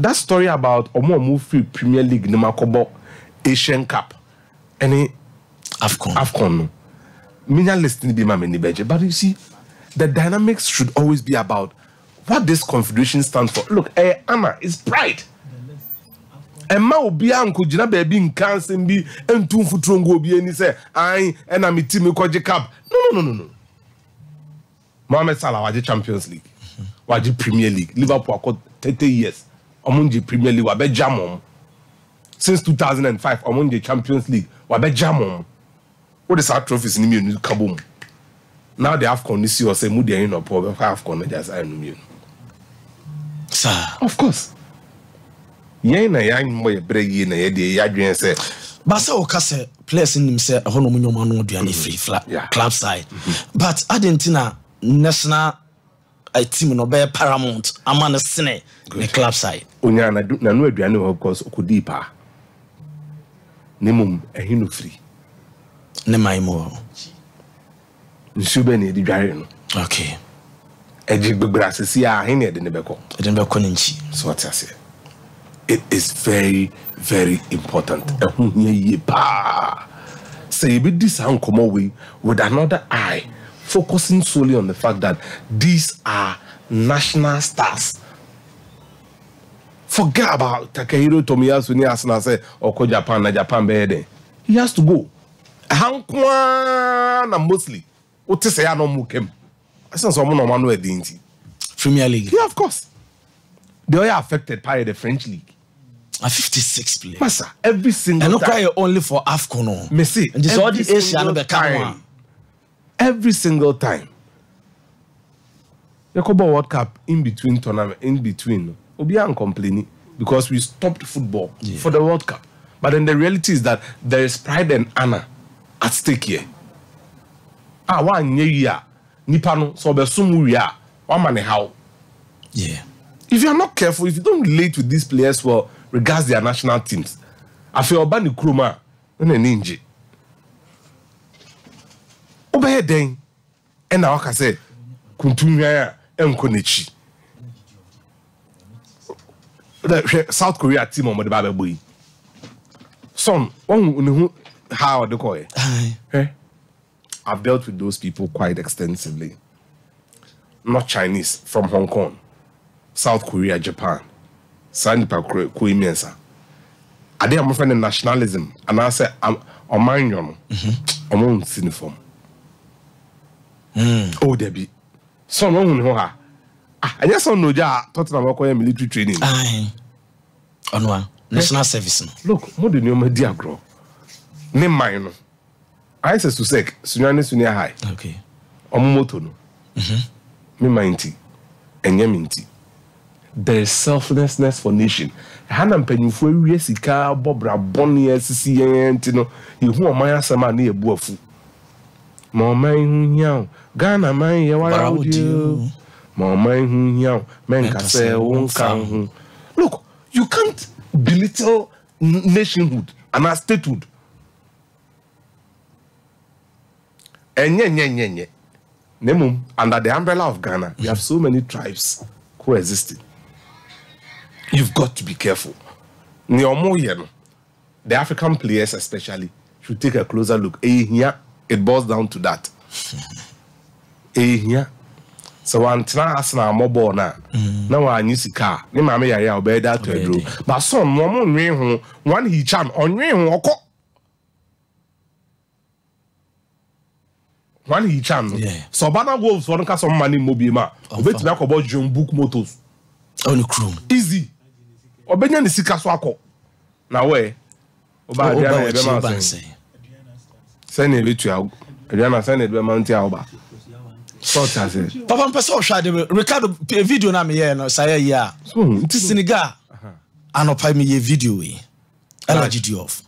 that story about Omo move free Premier League Nemakobo Asian Cup any Afcon. Minya listening be my many budget, but you see, the dynamics should always be about what this confederation stands for. Look, Anna is pride. Emma obi anko jina baby in cancer be entum futrongo obi ani say I and am team ko cup. No. Mohamed Salah waje Champions League. Waje Premier League. Liverpool got 30 years. Omunje Premier League wabe jamom. Since 2005 omunje Champions League wabe jamom. What is our trophies in the Kaboom? Now the AFCON is your say Moody in or problem AFCON just I know. Sir. Of course. Yana young boy break in a day, Adrian said. Basa Okase players in himself, a honomano do any free flat club side. But Argentina national a team no bear paramount, a man a sine the club side. Unyana do no Adriano, of course, Okudipa. Nemum a hino free. Nemaimo. Nsubeni di dware. Okay. Ejig begrase si a hene de nebeko. Edembeko nchi. So what I say. It is very, very important. Say be this come away with another eye, focusing solely on the fact that these are national stars. Forget about Takehiro Tomiyasu ni Arsenal say Oko Japan na Japan be there. He has to go. Hankwa na mostly. What say ya no mukem. I sense someone no man we Premier League. Yeah, of course. They are affected by the French league. A 56 players. Massa, every single time. And not cry only for AFCON. Messi. And this all the Asian become every single time. Yakoba World Cup in between tournament, in between. Obian complaining because we stopped football for the World Cup. But then the reality is that there is pride and honor at stake here. One year, Nipano, so be sumuria, one man how. Yeah. If you are not careful, if you don't relate with these players well, regards their national teams, I feel Obani Kruma and a ninja. Obey then, and now I say, Kuntunya and Konichi. South Korea team on the Bible boy. Son, how they call it? I've dealt with those people quite extensively. Not Chinese, from Hong Kong, South Korea, Japan. Sanipa Kuimiensa. I did my friend in nationalism, and I said, I'm on my own uniform. Oh, Debbie. So, no one know her. I just don't know that Tottenham about military training. On one national service. Look, more than your dear girl. Name mine. I said to say, Sunya High. Okay. Omoto no. Me minty. And yeminty. There is selflessness for nation. Hanam penyufo ewie sika bobra boni asisi yentino. Ihu omanya sama na ebuafu. Ma oman hu nyaw. Ghana man ye wara udio. Ma oman hu nyaw. Men kase wonkan hu. Look, you can't belittle nationhood and our statehood. Nye. Nemum, under the umbrella of Ghana, we have so many tribes coexisting. You've got to be careful. The African players especially should take a closer look. It boils down to that. So Antina Asana mobile now I use a car. Ni mama ya obey that to a draw. But some woman one he charm on one he charm. So Bana Wolves one cast some money mobima. Obey to about John book motors. Only crew. Easy. Obenya ni sika swako. Na we. Oba Adriana send it to you. Adriana send it to Mountie Alba. Papa mpesa ohwa de record video na me ye no say ya. Ti Senegal. Anopa me ye video we. Ala GD off.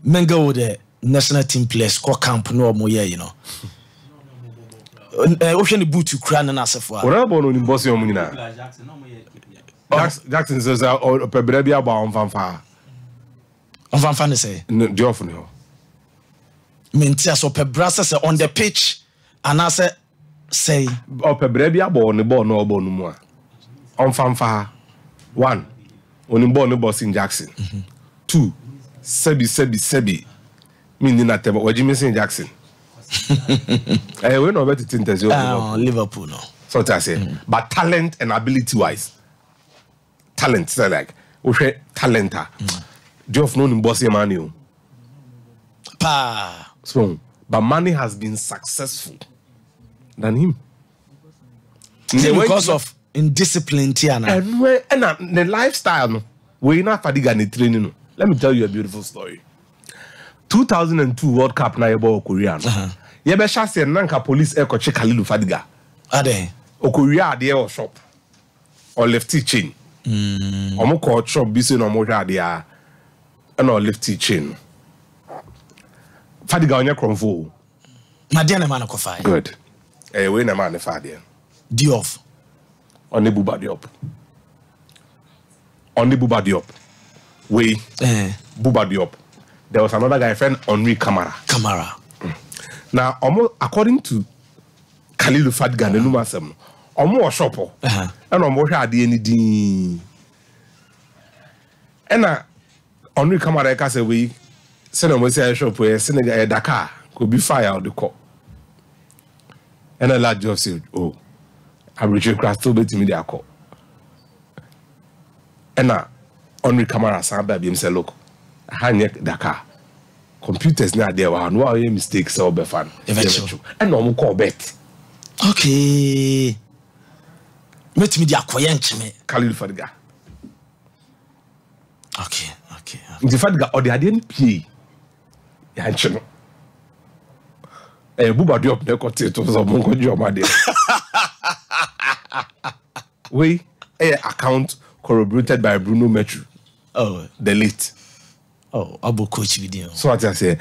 Menga wo the national team players ko camp no mo ye you know. Ohwe ni boot kura na asefo. Ora bo no ni boss yo munina. Jackson says or pebra bia ba onfanfa. Onfanfa ne say. No di off no. Mentia so pebra say on the pitch and I say say or pebra bia ba on the ball no ball no mo. Onfanfa 1 Onimbo no boss in Jackson. 2 Sebi meaning that what Jimmy St. Jackson. We know better things Liverpool no. So I say, but talent and ability wise, talent so like talenta. Do you know boss money? Pa. So, but Mane has been successful than him. Because of indiscipline, Tiana. And the lifestyle, no, we not fatigue and training. No. Let me tell you a beautiful story. 2002 World Cup na yebo Korea. Yebe shase nanka police eko che Kalilu Fadiga. Ade. Okoria ade or shop. Or lefty chain. Omo ko shop bi se no mo hwa ade a na lefty chain. Fadiga onye kromfo. Na dia na man ko fa. Good. We na man fa dia. Diof. Oni Buba Diop. Oni Buba Diop. We Buba Diop. There was another guy friend Henri Camara. Now according to Kalilu Fadiga the numa sem omo shopo and omo hwa ade ani din ena Henri Camara ka say we say no say shop we Senegal Dakar could be fire out the call and a lad just said oh average class to bet me dey call ena Henri Camara say baby him say look hanye Dakar computers na there were no mistakes so be fan eventually and no call bet okay met me dia koye nchime Kalilu Fadiga okay the Fadiga or the adien pie ya nchino Buba Diop ne ko te to so mo ko joma de we account corroborated by Bruno Metru the late Abo coach video. So what I say,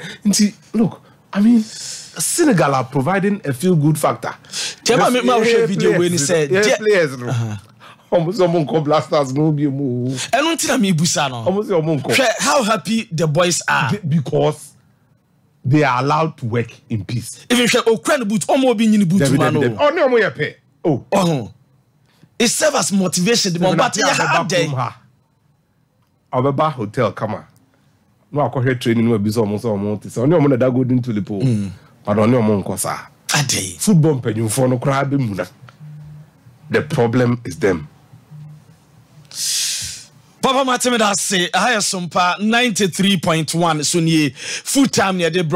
look, I mean, Senegal are providing a feel-good factor. Tell me share video when he said, players, almost someone called blasters no be move. I don't think I'm Ibusano. Almost someone called. How happy the boys are because they are allowed to work in peace. If you say, Ukraine boot, Omo be in boot, man. Oh no, mo pay. Oh, it serves as motivation. The moment you have day. Ababa hotel, come on. No akọhwe training no bi so mo ti se oni omo na da golden tulip o but oni omo nko sa ade football mpanyumfo no kra be mu na the problem is them. Papa Matemeda say I SOMPA 93.1 so nie full time near the